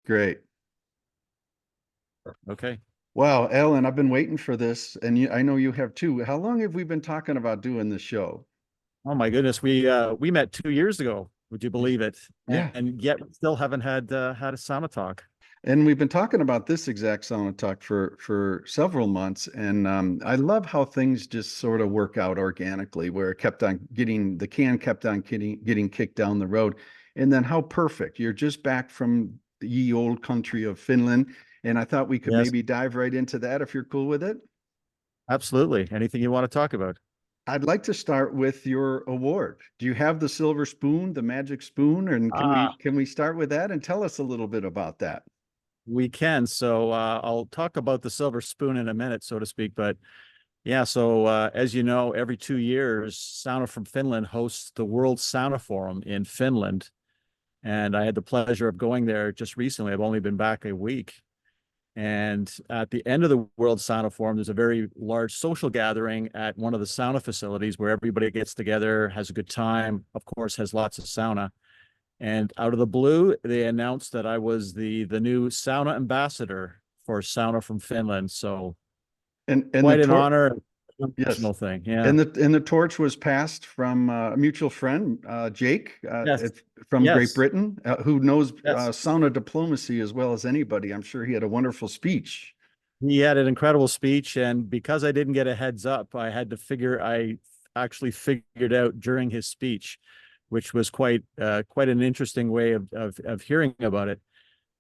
Great. Okay. Wow, Alan, I've been waiting for this, and I know you have too. How long have we been talking about doing this show? Oh my goodness, we met 2 years ago. Would you believe it? Yeah. And yet we still haven't had a sauna talk. And we've been talking about this exact Sauna Talk for several months, and I love how things just sort of work out organically, where it kept on getting the can kept on getting kicked down the road, and then how perfect. You're just back from the ye old country of Finland, and I thought we could Yes, maybe dive right into that if you're cool with it. absolutely. Anything you want to talk about? I'd like to start with your award. Do you have the silver spoon, the magic spoon, and can we Ah, can we start with that and tell us a little bit about that? we can. So I'll talk about the silver spoon in a minute, so to speak. But yeah, so as you know, every 2 years, Sauna from Finland hosts the World Sauna Forum in Finland. And I had the pleasure of going there just recently. I've only been back a week. And at the end of the World Sauna Forum, there's a very large social gathering at one of the sauna facilities where everybody gets together, has a good time, of course, has lots of sauna. And out of the blue, they announced that I was the new sauna ambassador for Sauna from Finland. So And the quite an tor honor, yes. emotional thing. Yeah. And the torch was passed from a mutual friend, Jake, Yes. from Great Yes. Britain, who knows Yes. sauna diplomacy as well as anybody. I'm sure he had a wonderful speech. He had an incredible speech, and because I didn't get a heads up, I actually figured out during his speech, which was quite an interesting way of hearing about it.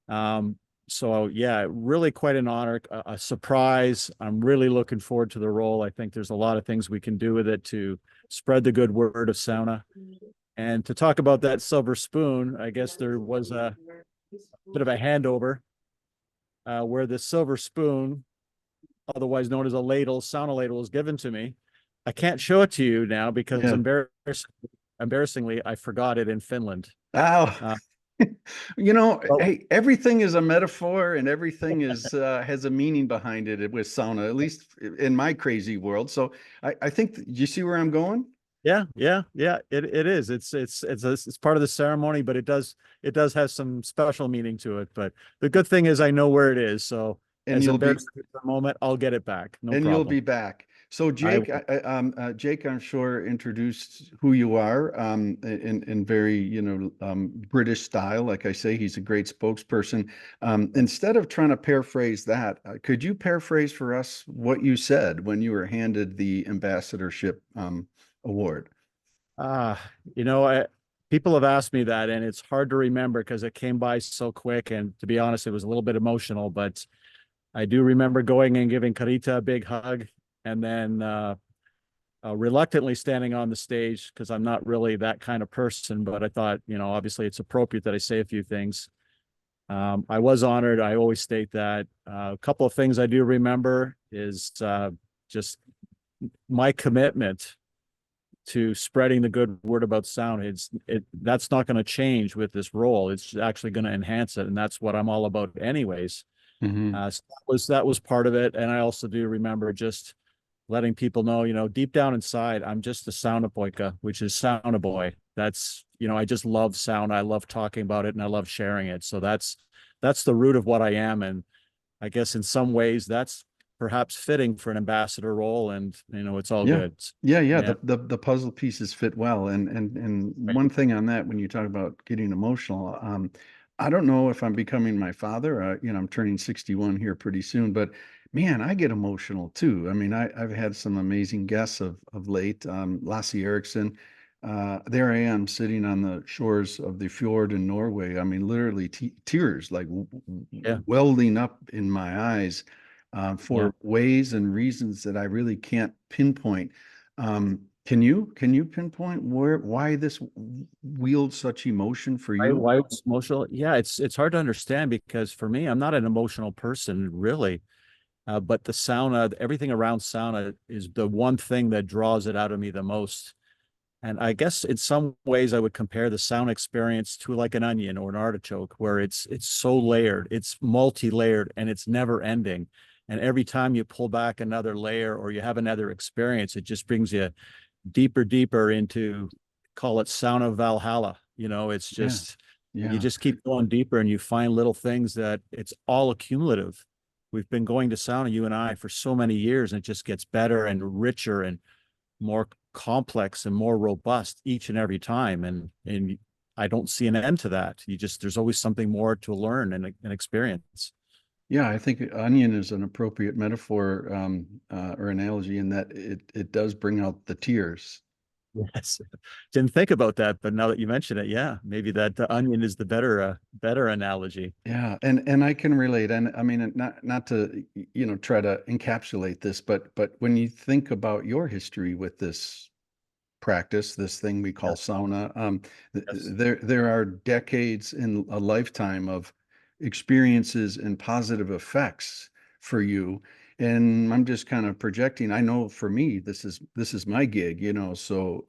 Um, so yeah, really quite an honor, a surprise. I'm really looking forward to the role. I think there's a lot of things we can do with it to spread the good word of sauna. And to talk about that silver spoon, I guess there was a bit of a handover where the silver spoon, otherwise known as a ladle, sauna ladle, was given to me. I can't show it to you now because Yeah. embarrassingly, I forgot it in Finland. Oh, Uh, you know, but hey, everything is a metaphor and everything is has a meaning behind it with sauna, at least in my crazy world. So I think you see where I'm going? yeah, yeah, yeah, it is. It's part of the ceremony, but it does have some special meaning to it. But the good thing is I know where it is. So And as you'll be embarrassing as the moment, I'll get it back. No and you'll problem. be back. So I Jake, will. Jake, I'm sure introduced who you are in very British style. Like I say, he's a great spokesperson. Instead of trying to paraphrase that, could you paraphrase for us what you said when you were handed the ambassadorship award? Ah, you know, people have asked me that, and it's hard to remember because it came by so quick. And to be honest, it was a little bit emotional, but I do remember going and giving Carita a big hug, and then reluctantly standing on the stage because I'm not really that kind of person. But I thought, obviously it's appropriate that I say a few things. I was honored. I always state that. A couple of things I do remember is just my commitment to spreading the good word about sound. That's not going to change with this role. It's actually going to enhance it, and that's what I'm all about, anyways. Hmm. So that was part of it, and I also do remember just letting people know, deep down inside, I'm just a sauna boyka, which is sauna boy. That's I just love sound. I love talking about it, and I love sharing it. So that's the root of what I am, and I guess in some ways that's perhaps fitting for an ambassador role, and it's all Yeah. good. Yeah. Yeah. The puzzle pieces fit well. And Right. one thing on that, when you talk about getting emotional, I don't know if I'm becoming my father. I'm turning 61 here pretty soon, but man, I get emotional too. I mean, I've had some amazing guests of late. Lassie Erickson. There I am sitting on the shores of the fjord in Norway. I mean, literally tears like Yeah. welding up in my eyes Yeah. for ways and reasons that I really can't pinpoint. Can you pinpoint why this wields such emotion for Why, you? why it's emotional? Yeah, it's hard to understand because for me, I'm not an emotional person really. But the sauna, everything around sauna is the one thing that draws it out of me the most. And I guess in some ways I would compare the sauna experience to like an onion or an artichoke, where it's so layered, it's multi-layered, and it's never ending. And every time you pull back another layer or you have another experience, it just brings you deeper into, call it sauna Valhalla. It's Yeah, just And you Yeah. just keep going deeper and you find little things that it's all accumulative. We've been going to sauna, you and I, for so many years, and it just gets better and richer and more complex and more robust each and every time. And I don't see an end to that. There's always something more to learn and experience. Yeah, I think onion is an appropriate metaphor or analogy in that it does bring out the tears. Yes. Didn't think about that, but now that you mention it, yeah, maybe that the onion is the better analogy. Yeah, and I can relate. And I mean, not to try to encapsulate this, but when you think about your history with this practice, this thing we call Yeah. sauna, Yes. there are decades in a lifetime of experiences and positive effects for you. And I'm just kind of projecting. I know for me, this is my gig, Yeah. so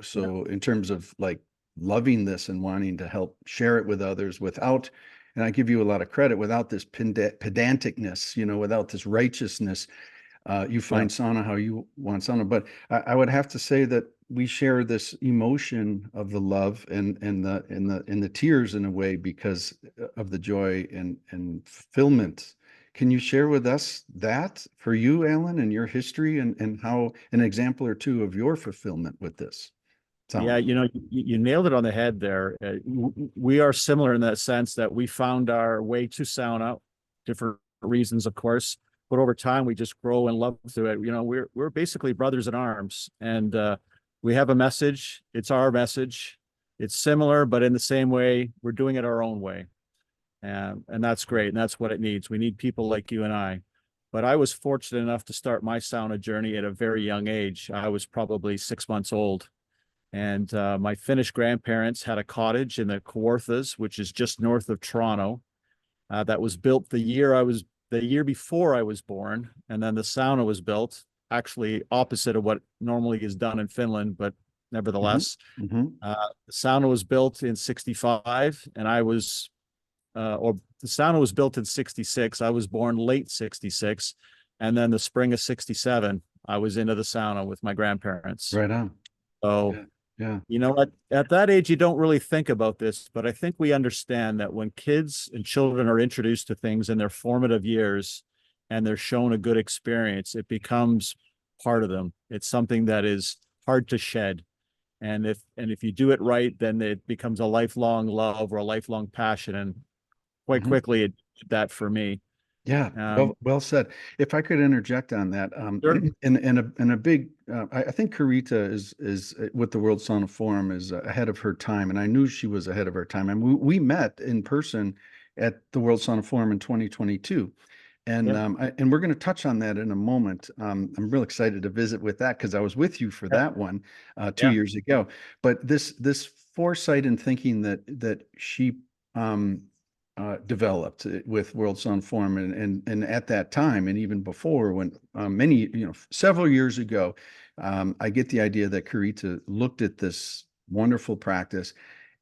in terms of like loving this and wanting to help share it with others without, and I give you a lot of credit, without this pedanticness, without this righteousness, you Yeah. find sauna how you want sauna. But I would have to say that we share this emotion of the love and the tears in a way because of the joy and fulfillment. Can you share with us that for you, Alan, and your history and how an example or two of your fulfillment with this Yeah, sauna? you nailed it on the head there. We are similar in that sense that we found our way to sauna, different reasons, of course, but over time we just grow and love to it. We're basically brothers in arms, and we have a message. It's our message. It's similar, but in the same way, we're doing it our own way, and that's great, and that's what it needs. We need people like you and I. But I was fortunate enough to start my sauna journey at a very young age. I was probably 6 months old. And my Finnish grandparents had a cottage in the Kawarthas, which is just north of Toronto. That was built the year before I was born, and then the sauna was built actually opposite of what normally is done in Finland, but Hmm. nevertheless, Hmm. the sauna was built in '65, and or the sauna was built in '66. I was born late '66, and then the spring of '67, I was into the sauna with my grandparents. Right on. So Yeah. Yeah. at that age, you don't really think about this, but I think we understand that when kids and children are introduced to things in their formative years and they're shown a good experience, it becomes part of them. It's something that is hard to shed. And if you do it right, then it becomes a lifelong love or a lifelong passion. And quite Mhm. quickly, it did that for me. Yeah, Um, well said. If I could interject on that, sure. in a big, I think Karita is with the World Sauna Forum is ahead of her time, and I knew she was ahead of her time. And we met in person at the World Sauna Forum in 2022, and Yeah. and we're going to touch on that in a moment. I'm real excited to visit with that because I was with you for Yeah. that one 2 Yeah. years ago. But this foresight and thinking that she developed with World Sun Forum and at that time and even before when several years ago, I get the idea that Karita looked at this wonderful practice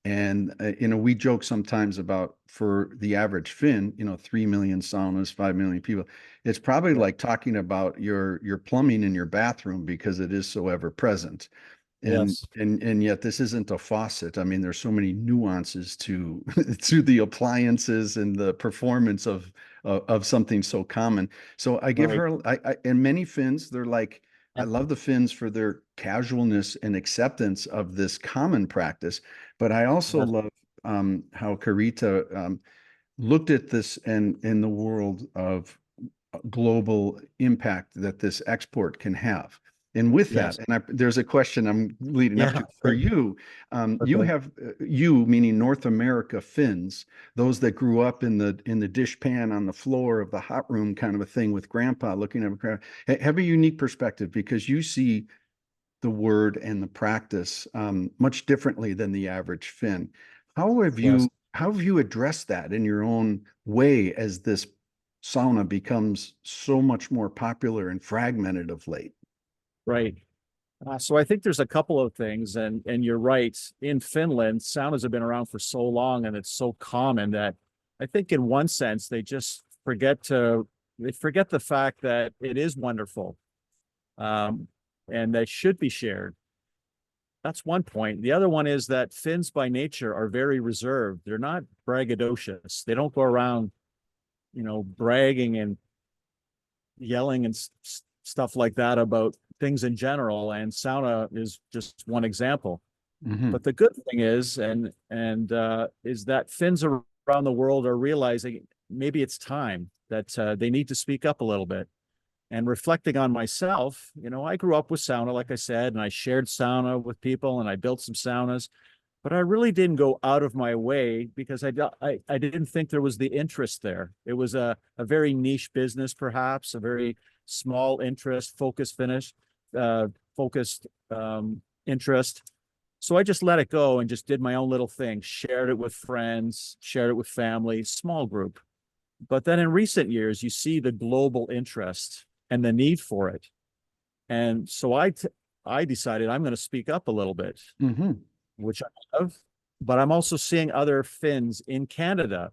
and we joke sometimes about for the average Finn, 3 million saunas, 5 million people. It's probably Yeah. like talking about your plumbing in your bathroom because it is so ever present. And Yes. and yet this isn't a faucet. I mean, there's so many nuances to to the appliances and the performance of something so common. So I give Right. her and many Finns, they're like, I Yeah. love the Finns for their casualness and acceptance of this common practice, but I also Yes. love how Karita looked at this and in the world of global impact that this export can have. And with that, Yes. and there's a question I'm leading up Yeah. to for you. You Okay. have you meaning North America Finns, those that grew up in the dish pan on the floor of the hot room kind of a thing with grandpa looking at a crowd, have a unique perspective because you see the word and the practice much differently than the average Finn. How have Yes. you how have you addressed that in your own way as this sauna becomes so much more popular and fragmented of late? Right. So I think there's a couple of things, and you're right. In Finland, saunas have been around for so long, and it's so common that I think, in one sense, they forget the fact that it is wonderful, um, and that should be shared. that's one point. The other one is that Finns by nature are very reserved. They're not braggadocious. They don't go around, bragging and yelling and stuff like that about things in general. And sauna is just one example. Mm-hmm. But the good thing is that Finns around the world are realizing maybe it's time that they need to speak up a little bit. And reflecting on myself, I grew up with sauna, like I said, and I shared sauna with people and I built some saunas, but I really didn't go out of my way because I didn't think there was the interest there. It was a very niche business, perhaps a very small interest, focused interest. So I just let it go and just did my own little thing, shared it with friends, shared it with family, small group. But then in recent years, you see the global interest and the need for it. And so I decided I'm going to speak up a little bit, Mm-hmm. which I have, but I'm also seeing other Finns in Canada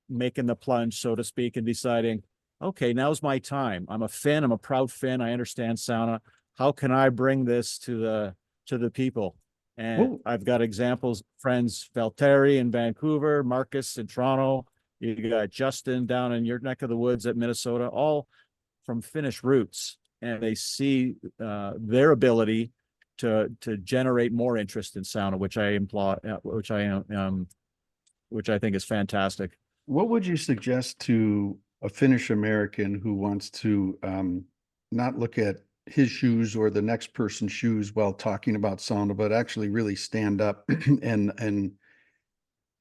making the plunge, so to speak, and deciding, okay, now's my time. I'm a Finn. I'm a proud Finn. I understand sauna. How can I bring this to the people? And Well, I've got examples, friends, Valtteri in Vancouver, Marcus in Toronto. You got Justin down in your neck of the woods at Minnesota, all from Finnish roots. And they see their ability to generate more interest in sauna, which I think is fantastic. what would you suggest to a Finnish American who wants to not look at his shoes or the next person's shoes while talking about sauna, but actually really stand up and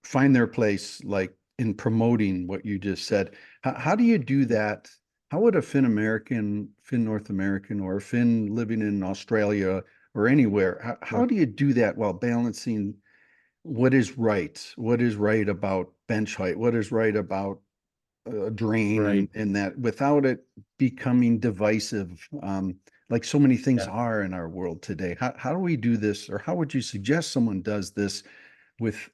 find their place, like in promoting what you just said? How do you do that? How would a Finn American, Finn North American, or a Finn living in Australia or anywhere, how do you do that while balancing what is right? What is right about bench height? What is right about drain Right. and that without it becoming divisive, like so many things Yeah. are in our world today? How do we do this, or how would you suggest someone does this with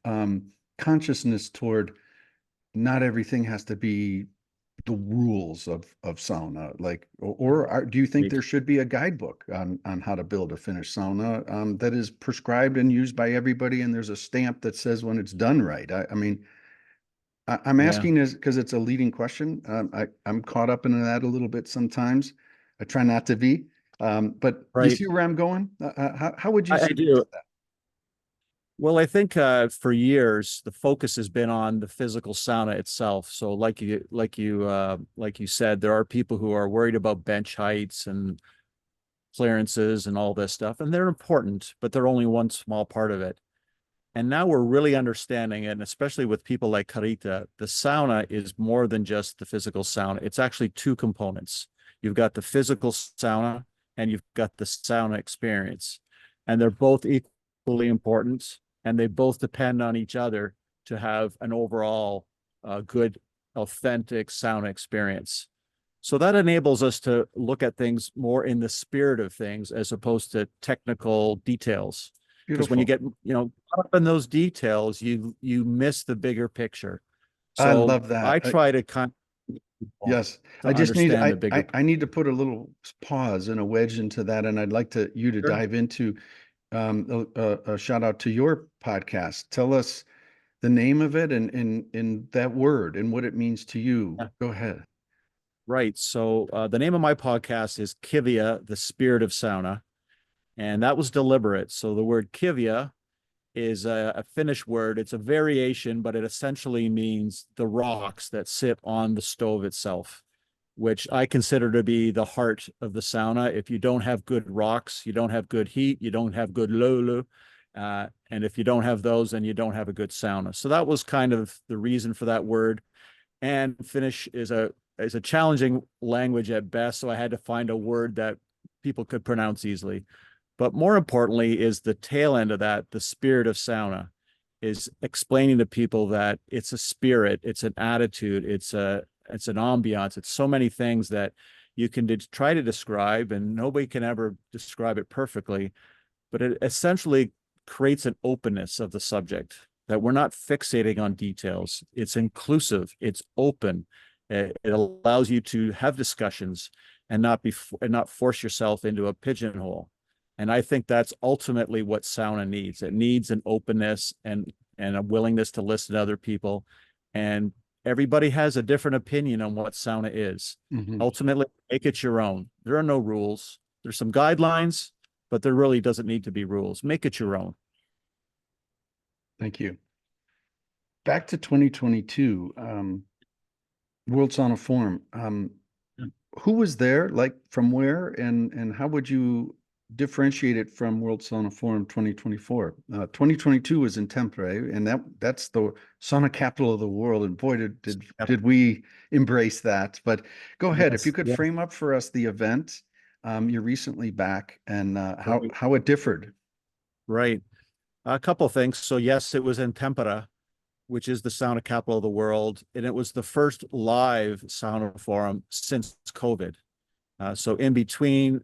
consciousness toward not everything has to be the rules of sauna, like, do you think Right. there should be a guidebook on how to build a Finnish sauna that is prescribed and used by everybody, and there's a stamp that says when it's done right? I mean, I'm Yeah. asking is because it's a leading question. I'm caught up in that a little bit sometimes. I try not to be, but you Right. see where I'm going? How would you I suggest do. that? Well, I think for years the focus has been on the physical sauna itself. So, like you said, there are people who are worried about bench heights and clearances and all this stuff, and they're important, but they're only one small part of it. And now we're really understanding it, and especially with people like Karita, the sauna is more than just the physical sauna. It's actually two components. You've got the physical sauna and you've got the sauna experience. And they're both equally important, and they both depend on each other to have an overall good, authentic sauna experience. So that enables us to look at things more in the spirit of things as opposed to technical details. Because when you Beautiful. get, caught up in those details, you miss the bigger picture. I So love that. I try to kind of people Yes, to understand the bigger I need to put a little pause and a wedge into that, and I'd like you to picture. dive into a shout out to your podcast. Tell us the name of it and in that word and what it means to you. Yeah, Go ahead. right. So the name of my podcast is Kivia, the Spirit of Sauna, and that was deliberate. So the word Kivia is a Finnish word. It's a variation, but it essentially means the rocks that sit on the stove itself, which I consider to be the heart of the sauna. If you don't have good rocks, you don't have good heat, you don't have good lulu. And if you don't have those, then you don't have a good sauna. So that was kind of the reason for that word. And Finnish is a challenging language at best, so I had to find a word that people could pronounce easily. But more importantly is the tail end of that, the spirit of sauna, is explaining to people that it's a spirit, it's an attitude, it's an ambiance, it's so many things that you can try to describe, and nobody can ever describe it perfectly, but it essentially creates an openness of the subject, that we're not fixating on details. It's inclusive, it's open. It allows you to have discussions and not force yourself into a pigeonhole. And I think that's ultimately what sauna needs. It needs an openness and a willingness to listen to other people. And everybody has a different opinion on what sauna is. Hmm. Ultimately, make it your own. There are no rules. There's some guidelines, but there really doesn't need to be rules. Make it your own. Thank you. Back to 2022, World Sauna Forum. Who was there? Like from where? And how would you differentiate it from World Sauna Forum 2024? 2022 was in Tampere, and that's the sauna capital of the world. And boy, did we embrace that. But go ahead, if you Yes. could Yeah. frame up for us the event. You're recently back, and Right. how it differed. Right. A couple of things. So yes, it was in Tempera, which is the sauna capital of the world, and it was the first live sauna forum since COVID. So in between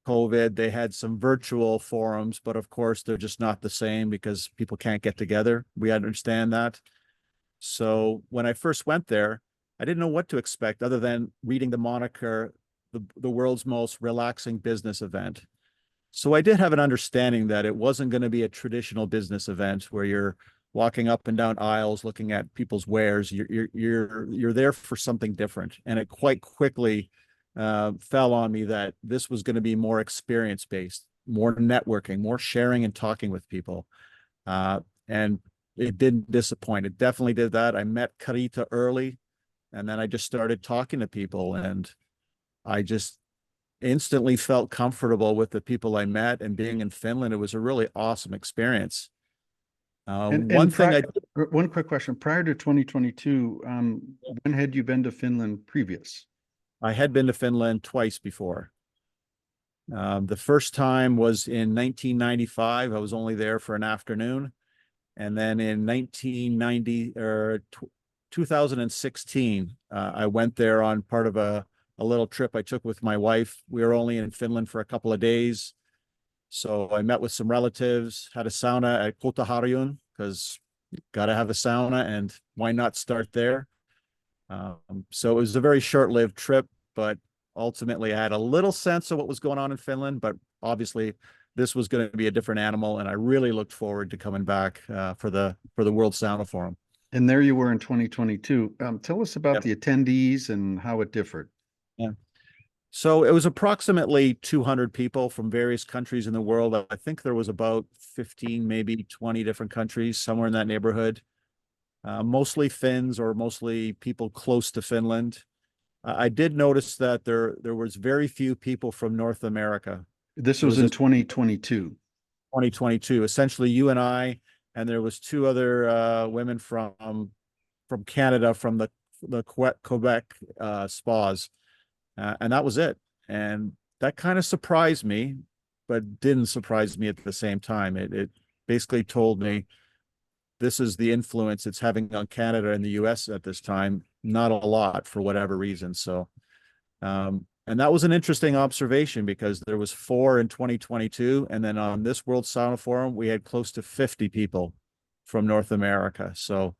COVID, they had some virtual forums, but of course they're just not the same because people can't get together. We understand that. So when I first went there, I didn't know what to expect other than reading the moniker, the world's most relaxing business event. So I did have an understanding that it wasn't going to be a traditional business event where you're walking up and down aisles looking at people's wares. You're there for something different, and it quite quickly fell on me that this was going to be more experience based, more networking, more sharing and talking with people. And it didn't disappoint. It definitely did that. I met Carita early, and then I just started talking to people, and I just instantly felt comfortable with the people I met. And being in Finland, it was a really awesome experience. And One thing one quick question. Prior to 2022, when had you been to Finland previous? I had been to Finland twice before. The first time was in 1995. I was only there for an afternoon. And then in 1990 or 2016, I went there on part of a little trip I took with my wife. We were only in Finland for a couple of days. So I met with some relatives, had a sauna at Kotaharjun because got to have a sauna, and why not start there? So it was a very short-lived trip, but ultimately I had a little sense of what was going on in Finland, but obviously this was going to be a different animal, and I really looked forward to coming back for the World Sauna Forum. And there you were in 2022. Tell us about Yep. the attendees and how it differed. Yeah. So it was approximately 200 people from various countries in the world. I think there was about 15, maybe 20 different countries, somewhere in that neighborhood. Mostly Finns or mostly people close to Finland. I did notice that there was very few people from North America. This There was was in a 2022. 2022, essentially you and I, and there was two other women from Canada, from the Quebec spas, and that was it. And that kind of surprised me, but didn't surprise me at the same time. It basically told me this is the influence it's having on Canada and the US at this time, not a lot for whatever reason. So and that was an interesting observation because there was four in 2022, and then on this World Sauna Forum we had close to 50 people from North America. So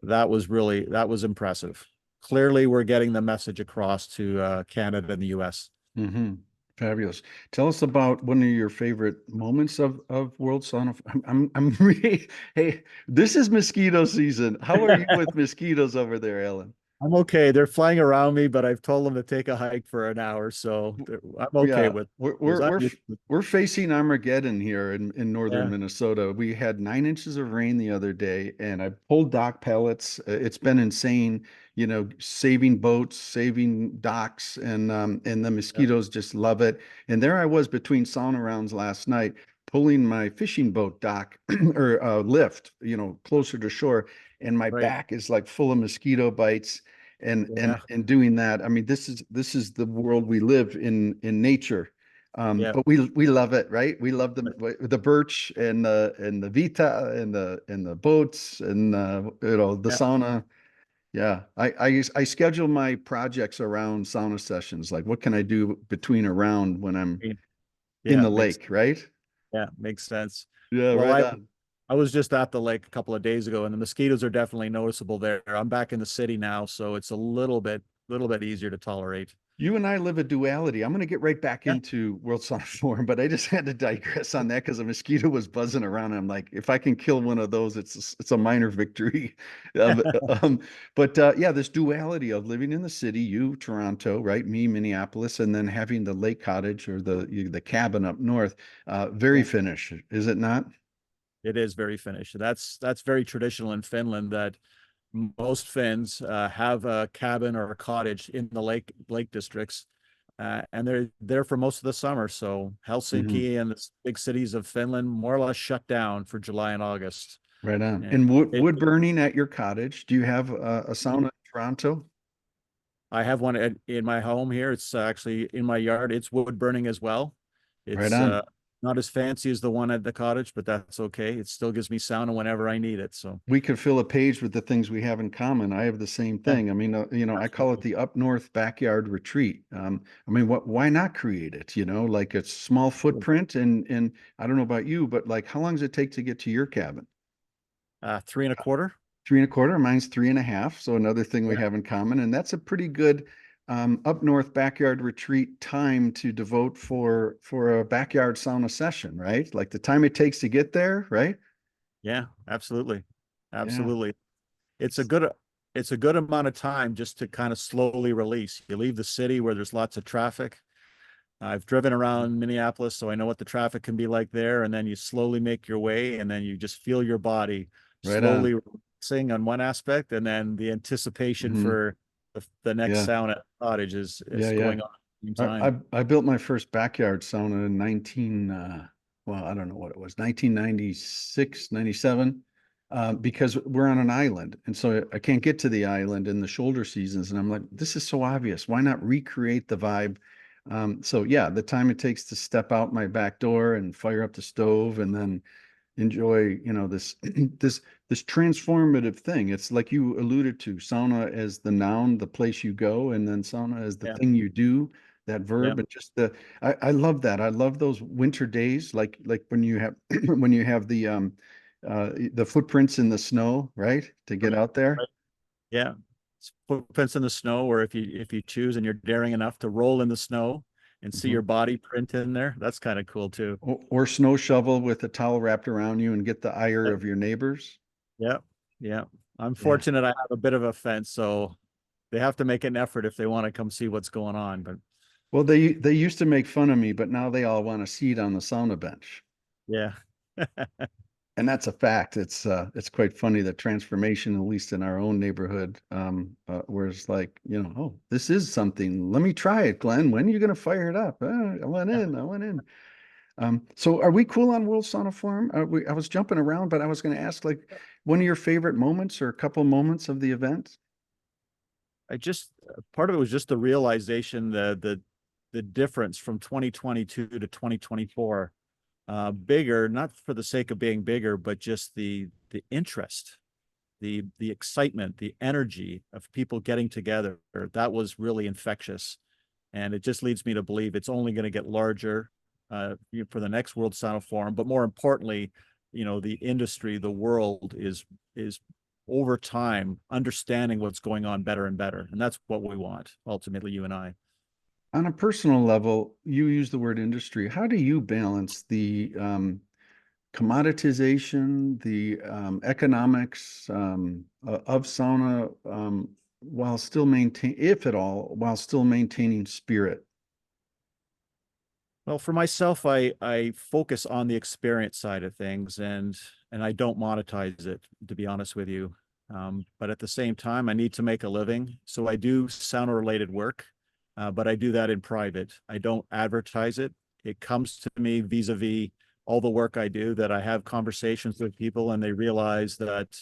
that was impressive. Clearly we're getting the message across to Canada and the US. Hmm. Fabulous. Tell us about one of your favorite moments of World Sauna. I'm really, hey, this is mosquito season. How are you with mosquitoes over there, Alan? I'm okay. They're flying around me, but I've told them to take a hike for an hour, so I'm okay Yeah, with we're those. we're we're f- we're facing Armageddon here in northern Yeah, Minnesota. We had 9 inches of rain the other day, and I pulled dock pellets. It's been insane, saving boats, saving docks, and the yeah, mosquitoes just love it. And there I was between sauna rounds last night, pulling my fishing boat dock or lift, closer to shore, and my right. back is like full of mosquito bites and and Yeah, and doing that. I mean, this is the world we live in nature. yeah, But we love it, right? We love the birch and the vita and the boats and the yeah. sauna. Yeah, I schedule my projects around sauna sessions. Like, what can I do between around when I'm in Yeah, the lake, right? makes sense. Yeah, Well, right on. I was just at the lake a couple of days ago, and the mosquitoes are definitely noticeable there. I'm back in the city now, so it's a little bit easier to tolerate. You and I live a duality. I'm going to get right back Yeah. into World Sauna Forum, but I just had to digress on that because a mosquito was buzzing around. And I'm like, if I can kill one of those, it's a minor victory. Um, yeah, this duality of living in the city, you Toronto, right? Me Minneapolis, and then having the lake cottage or the cabin up north. Very Yeah. Finnish, is it not? It is very Finnish. That's very traditional in Finland that most Finns have a cabin or a cottage in the lake districts, and they're there for most of the summer. So Hmm. Helsinki and the big cities of Finland more or less shut down for July and August. Right on. And And it, wood burning at your cottage. Do you have a sauna in Toronto? I have one in my home here. It's actually in my yard. It's wood burning as well. Right It's on. not as fancy as the one at the cottage, but that's okay. It still gives me sauna whenever I need it. So We could fill a page with the things we have in common. I have the same yeah, thing. I mean, I call it absolutely. the up north backyard retreat. I mean, why not create it? Like a small footprint and I don't know about you, but like how long does it take to get to your cabin? 3.25. 3.25. Mine's 3.5. So another thing we Yeah. have in common, and that's a pretty good up north backyard retreat time to devote for a backyard sauna session, right? Like the time it takes to get there, right? Yeah, absolutely. Yeah. Absolutely. It's a good it's a good amount of time just to kind of slowly release. You leave the city where there's lots of traffic. I've driven around Minneapolis, so I know what the traffic can be like there. And then you slowly make your way, and then you just feel your body Right on. slowly relaxing on one aspect, and then the anticipation Hmm. for the next Yeah. sauna cottage Yeah, is yeah. going on at the same I, time. I built my first backyard sauna in well, I don't know what it was, 1996, 97, because we're on an island. And so I can't get to the island in the shoulder seasons. And I'm like, this is so obvious. Why not recreate the vibe? So yeah, the time it takes to step out my back door and fire up the stove and then enjoy, this this transformative thing. It's like you alluded to, sauna as the noun, the place you go, and then sauna as the Yeah, thing you do, that yeah, verb. And just I love that. I love those winter days, like when you have when you have the footprints in the snow, right? To get right, out there. right. Yeah. Footprints in the snow, or if you choose and you're daring enough to roll in the snow and see Mhm. your body print in there, that's kind of cool too. Or snow shovel with a towel wrapped around you and get the ire Yep. of your neighbors. Yeah. Yeah. I'm Yeah. fortunate I have a bit of a fence, so they have to make an effort if they want to come see what's going on. But Well, they used to make fun of me, but now they all want a seat on the sauna bench. yeah. And that's a fact. It's quite funny the transformation, at least in our own neighborhood, where it's like, oh, this is something. Let me try it, Glenn. When are you going to fire it up? I went Yeah. in. I went in. So are we cool on World Sauna Forum? I was jumping around, but I was going to ask like one of your favorite moments or a couple moments of the event. I just part of it was just the realization the difference from 2022 to 2024. Bigger, not for the sake of being bigger, but just the interest, the excitement, the energy of people getting together. That was really infectious. And it just leads me to believe it's only going to get larger for the next World Sauna Forum. But more importantly, the industry, the world is over time understanding what's going on better and better, and that's what we want ultimately, you and I. On a personal level, you use the word industry. How do you balance the commoditization, the economics of sauna, while still maintain, if at all, while still maintaining spirit? Well, for myself, I focus on the experience side of things, and I don't monetize it, to be honest with you. But at the same time, I need to make a living, so I do sauna related work, but I do that in private. I don't advertise it. It comes to me vis-a-vis all the work I do, that I have conversations with people and they realize that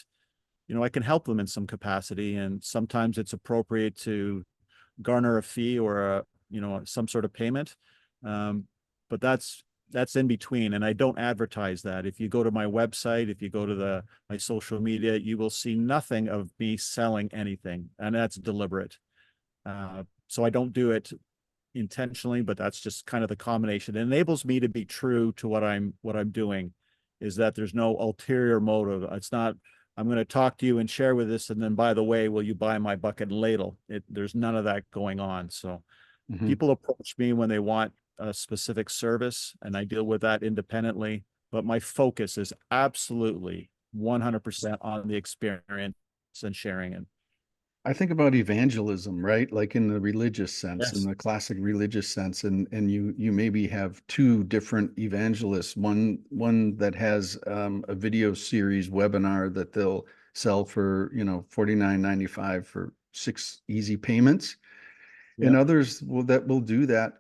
I can help them in some capacity, and sometimes it's appropriate to garner a fee or some sort of payment. Um, but that's in between, and I don't advertise that. If you go to my website, if you go to my social media, you will see nothing of me selling anything, and that's deliberate. So I don't do it intentionally, but that's just kind of the combination. It enables me to be true to what I'm doing, is that there's no ulterior motive. It's not, I'm going to talk to you and share with this, and then by the way, will you buy my bucket and ladle? There's none of that going on. So Hmm. People approach me when they want a specific service, and I deal with that independently. But my focus is absolutely 100% on the experience and sharing it. I think about evangelism, right? Like in the religious sense, in Yes. the classic religious sense, and you maybe have two different evangelists, one that has a video series webinar that they'll sell for, 49.95 for 6 easy payments, and Yeah. others that will do that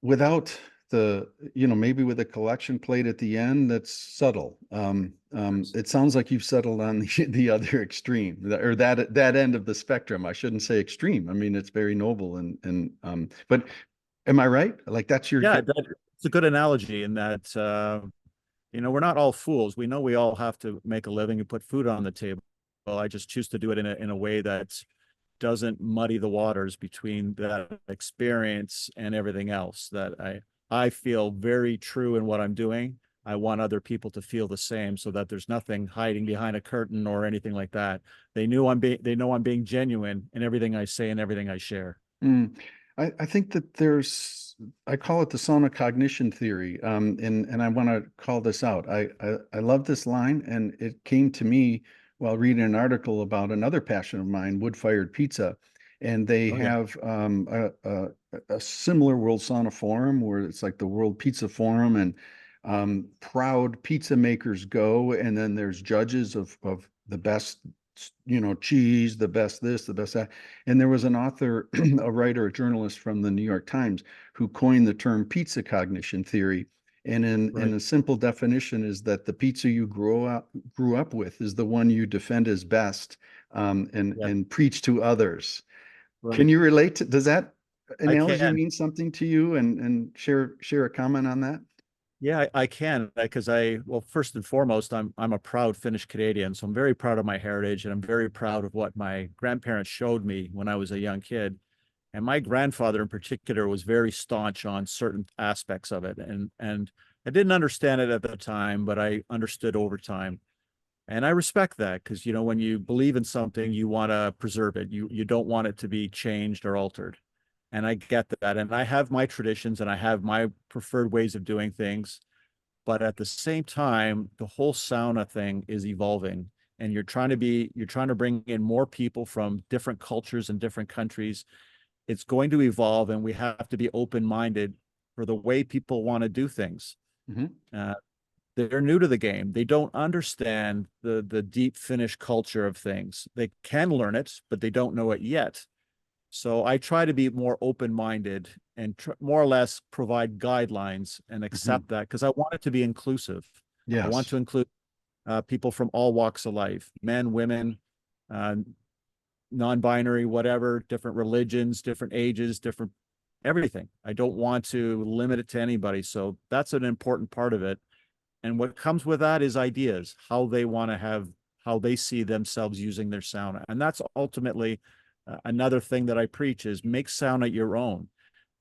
without the, maybe with a collection plate at the end that's subtle. It sounds like you've settled on the other extreme, or that end of the spectrum. I shouldn't say extreme. I mean, it's very noble, but am I right? Like that's your Yeah, it's a good analogy in that we're not all fools. We know we all have to make a living and put food on the table. Well, I just choose to do it in a way that doesn't muddy the waters between that experience and everything else. That I feel very true in what I'm doing. I want other people to feel the same, so that there's nothing hiding behind a curtain or anything like that. They know I'm being genuine in everything I say and everything I share. Mm. I think that I call it the sauna cognition theory, and I want to call this out. I love this line, and it came to me while reading an article about another passion of mine, wood-fired pizza, and they Oh yeah. have a similar World Sauna Forum where it's like the World Pizza Forum, and proud pizza makers go, and then there's judges of the best, cheese, the best this, the best that. And there was an author, a writer, a journalist from the New York Times who coined the term pizza cognition theory. And in Right. a simple definition is that the pizza you grew up with is the one you defend as best, and Yeah. and preach to others. Can Right. you relate to, does that I analogy can. mean something to you, and share a comment on that? Yeah, I can, because well, first and foremost, I'm a proud Finnish Canadian, so I'm very proud of my heritage, and I'm very proud of what my grandparents showed me when I was a young kid. And my grandfather in particular was very staunch on certain aspects of it, and I didn't understand it at the time, but I understood over time. And I respect that, because when you believe in something, you want to preserve it. You don't want it to be changed or altered. And I get that. And I have my traditions and I have my preferred ways of doing things. But at the same time, the whole sauna thing is evolving. And you're trying to bring in more people from different cultures and different countries. It's going to evolve, and we have to be open-minded for the way people want to do things. Hmm. Uh, they're new to the game. They don't understand the deep Finnish culture of things. They can learn it, but they don't know it yet. So I try to be more open-minded and more or less provide guidelines and Hmm. accept that, because I want it to be inclusive. I want Yes. to include people from all walks of life, men, women, uh, non-binary, whatever, different religions, different ages, different everything. I don't want to limit it to anybody. So that's an important part of it. And what comes with that is ideas, how they want to have, how they see themselves using their sauna. And that's ultimately another thing that I preach is make sauna your own.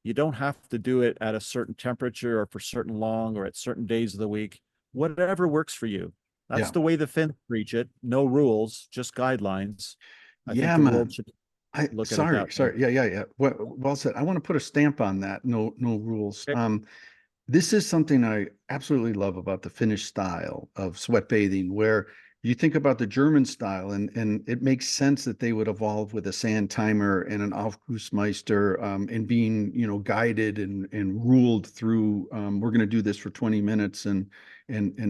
You don't have to do it at a certain temperature or for certain long or at certain days of the week, whatever works for you. That's Yeah. the way the Finns preach it. No rules, just guidelines. I think Yeah, the world man. should I look at it sorry, that way. sorry. Yeah, yeah, yeah. Well said. I want to put a stamp on that. No, no rules. Okay. This is something I absolutely love about the Finnish style of sweat bathing, where you think about the German style, and it makes sense that they would evolve with a sand timer and an Aufgussmeister, and being, guided and ruled through. We're going to do this for 20 minutes, and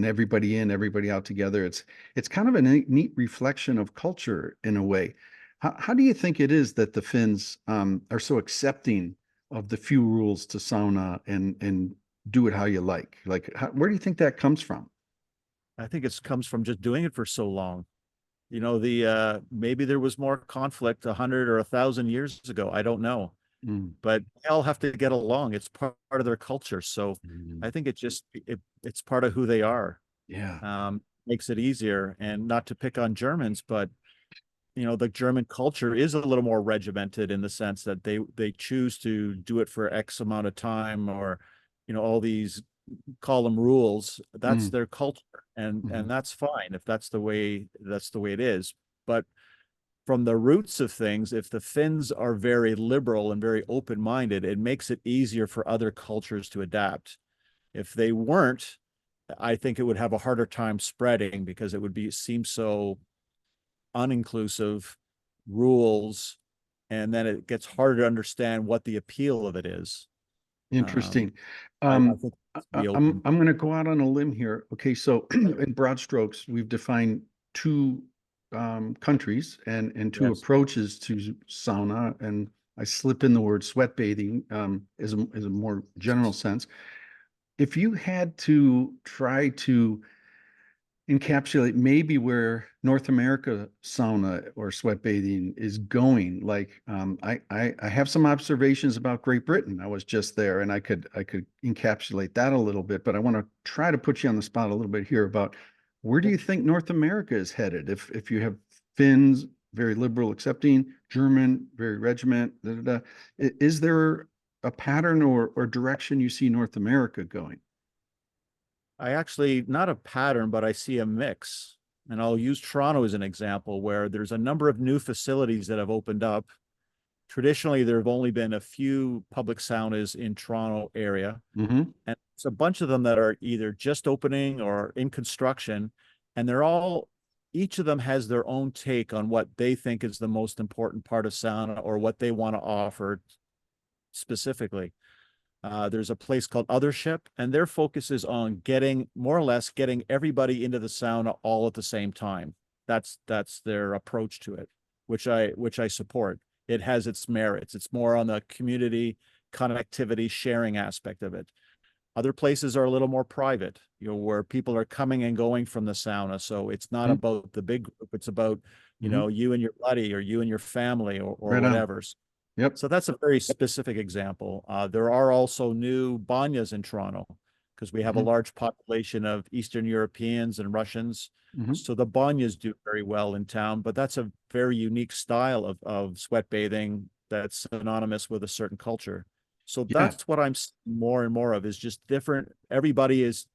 everybody in, everybody out together. It's kind of a neat reflection of culture in a way. How do you think it is that the Finns are so accepting of the few rules to sauna, and do it how you like? Like, where do you think that comes from? I think it comes from just doing it for so long. The maybe there was more conflict 100 or 1,000 years ago. I don't know, Mm, but they all have to get along. It's part of their culture. So mm, I think it's part of who they are. yeah. Makes it easier. And not to pick on Germans, but the German culture is a little more regimented in the sense that they choose to do it for X amount of time, or all these call them rules. That's Mm, their culture, and mhm. that's fine if that's the way it is. But from the roots of things, if the Finns are very liberal and very open-minded, it makes it easier for other cultures to adapt. If they weren't, I think it would have a harder time spreading because it would seem so uninclusive, rules, and then it gets harder to understand what the appeal of it is. Interesting. I Um, think I- be I'm open. I'm going to go out on a limb here. Okay, so in broad strokes, we've defined two countries and two Yes. approaches to sauna, and I slip in the word sweat bathing as a more general sense. If you had to try to encapsulate maybe where North America sauna or sweat bathing is going. Like I have some observations about Great Britain. I was just there, and I could encapsulate that a little bit. But I want to try to put you on the spot a little bit here about where do you think North America is headed? If you have Finns very liberal, accepting, German very regiment, da, da, da. Is there a pattern or direction you see North America going? I actually, not a pattern, but I see a mix. And I'll use Toronto as an example where there's a number of new facilities that have opened up. Traditionally, there have only been a few public saunas in Toronto area, Mm-hmm. and it's a bunch of them that are either just opening or in construction, and they're all, each of them has their own take on what they think is the most important part of sauna or what they want to offer specifically. There's a place called Othership, and their focus is on getting, more or less getting everybody into the sauna all at the same time. That's their approach to it, which I support. It has its merits. It's more on the community connectivity sharing aspect of it. Other places are a little more private, where people are coming and going from the sauna. So it's not about the big group. It's about, Mm-hmm. you and your buddy or you and your family or Right on. whatever. Yep. So that's a very specific example. There are also new banyas in Toronto because we have a Mm-hmm. large population of Eastern Europeans and Russians. Mm-hmm. So the banyas do very well in town, but that's a very unique style of sweat bathing that's synonymous with a certain culture. So Yeah. that's what I'm seeing more and more of is just different. Everybody is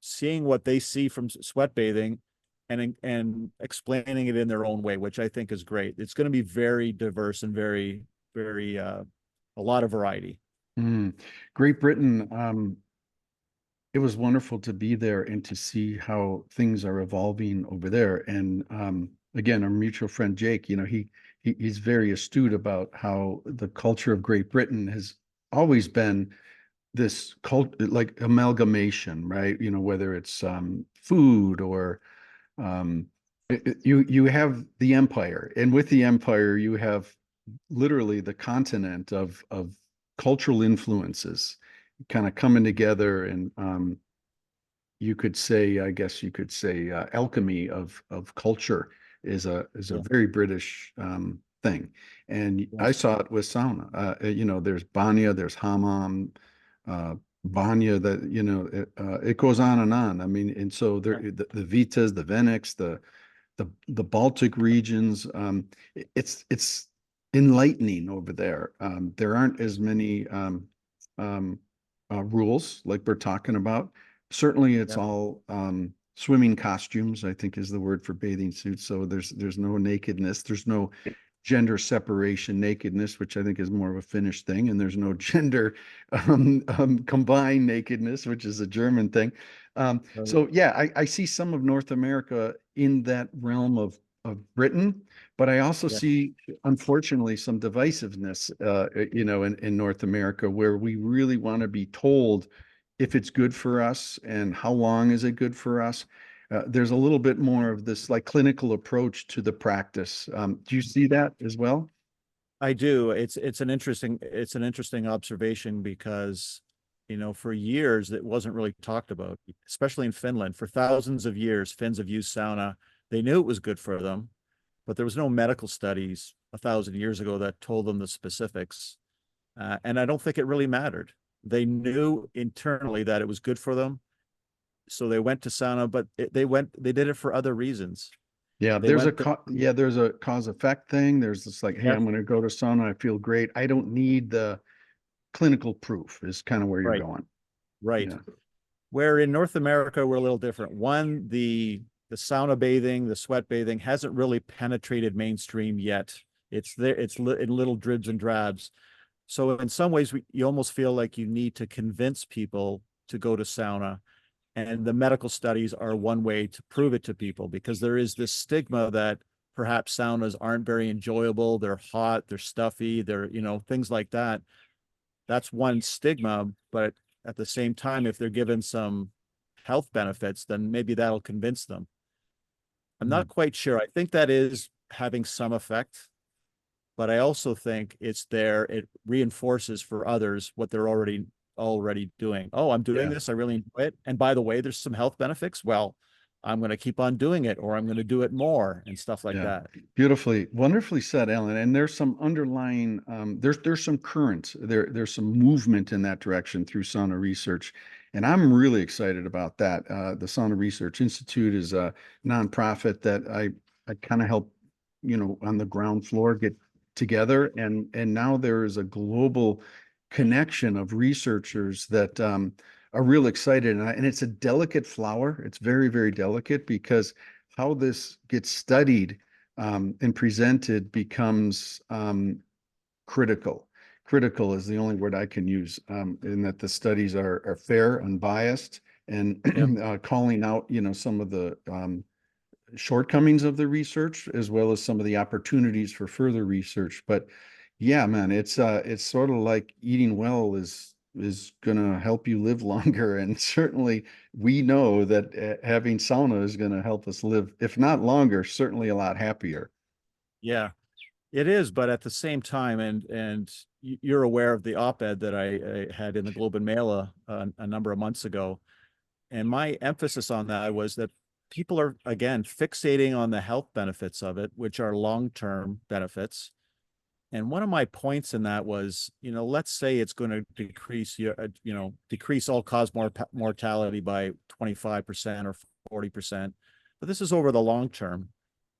seeing what they see from sweat bathing and explaining it in their own way, which I think is great. It's going to be very diverse and very a lot of variety. Mm. Great Britain, it was wonderful to be there and to see how things are evolving over there. And again, our mutual friend Jake, he's very astute about how the culture of Great Britain has always been this cult like amalgamation, right? Whether it's food or you have the empire, and with the empire, you have literally the continent of cultural influences kind of coming together, and you could say, I guess you could say, alchemy of culture is a Yeah. very British thing, and I Yes. saw it with sauna. There's banya, there's hammam, banya. That it goes on and on. I mean, and so there, Yeah. the Vitas, the Veniks, the Baltic regions. It's enlightening over there. There aren't as many um, rules like we're talking about. Certainly, it's Yeah. all swimming costumes, I think is the word for bathing suits. So there's no nakedness. There's no gender separation nakedness, which I think is more of a Finnish thing, and there's no gender combined nakedness, which is a German thing. Right. So yeah, I see some of North America in that realm of Britain, but I also Yeah. see, unfortunately, some divisiveness, in North America where we really want to be told if it's good for us and how long is it good for us. There's a little bit more of this like clinical approach to the practice. Do you see that as well? I do. It's an interesting observation because for years it wasn't really talked about, especially in Finland. For thousands of years, Finns have used sauna. They knew it was good for them, but there was no medical studies 1,000 years ago that told them the specifics. And I don't think it really mattered. They knew internally that it was good for them, so they went to sauna, but they did it for other reasons. Yeah, They went there. there's a cause effect thing. There's this like, hey, Yes, I'm going to go to sauna. I feel great. I don't need the clinical proof is kind of where you're right, going. right. Yeah. Where in North America, we're a little different. One, the the sauna bathing, the sweat bathing hasn't really penetrated mainstream yet. It's there, in little dribs and drabs. So in some ways, you almost feel like you need to convince people to go to sauna. And the medical studies are one way to prove it to people, because there is this stigma that perhaps saunas aren't very enjoyable. They're hot, they're stuffy, they're, things like that. That's one stigma. But at the same time, if they're given some health benefits, then maybe that'll convince them. I'm Mm. not quite sure. I think that is having some effect, but I also think it's there. It reinforces for others what they're already doing. Oh, I'm doing Yeah. this. I really enjoy it. And by the way, there's some health benefits. Well, I'm going to keep on doing it, or I'm going to do it more and stuff like Yeah, that. beautifully, wonderfully said, Alan. And there's some underlying, there's some current, there's some movement in that direction through sauna research, and I'm really excited about that. The Sauna Research Institute is a nonprofit that I kind of help, on the ground floor get together, and now there is a global connection of researchers that are real excited, and it's a delicate flower. It's very, very delicate because how this gets studied and presented becomes critical. Critical is the only word I can use, in that the studies are fair, unbiased, and Yep. calling out, some of the shortcomings of the research as well as some of the opportunities for further research. But yeah, man, it's sort of like eating well is going to help you live longer, and certainly we know that having sauna is going to help us live, if not longer, certainly a lot happier. Yeah, it is. But at the same time, and you're aware of the op-ed that I had in the Globe and Mail a number of months ago. And my emphasis on that was that people are, again, fixating on the health benefits of it, which are long-term benefits. And one of my points in that was, let's say it's going to decrease decrease all-cause mortality by 25% or 40%. But this is over the long term.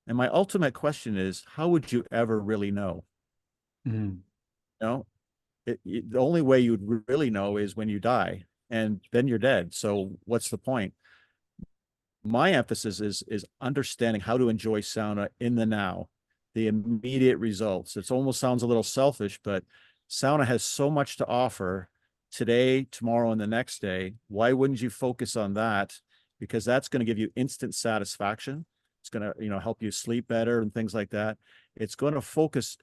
And my ultimate question is, how would you ever really know? Mm. You know, the only way you'd really know is when you die, and then you're dead. So what's the point? My emphasis is understanding how to enjoy sauna in the now, the immediate results. It almost sounds a little selfish, but sauna has so much to offer today, tomorrow, and the next day. Why wouldn't you focus on that? Because that's going to give you instant satisfaction. It's going to, help you sleep better and things like that. It's going to focus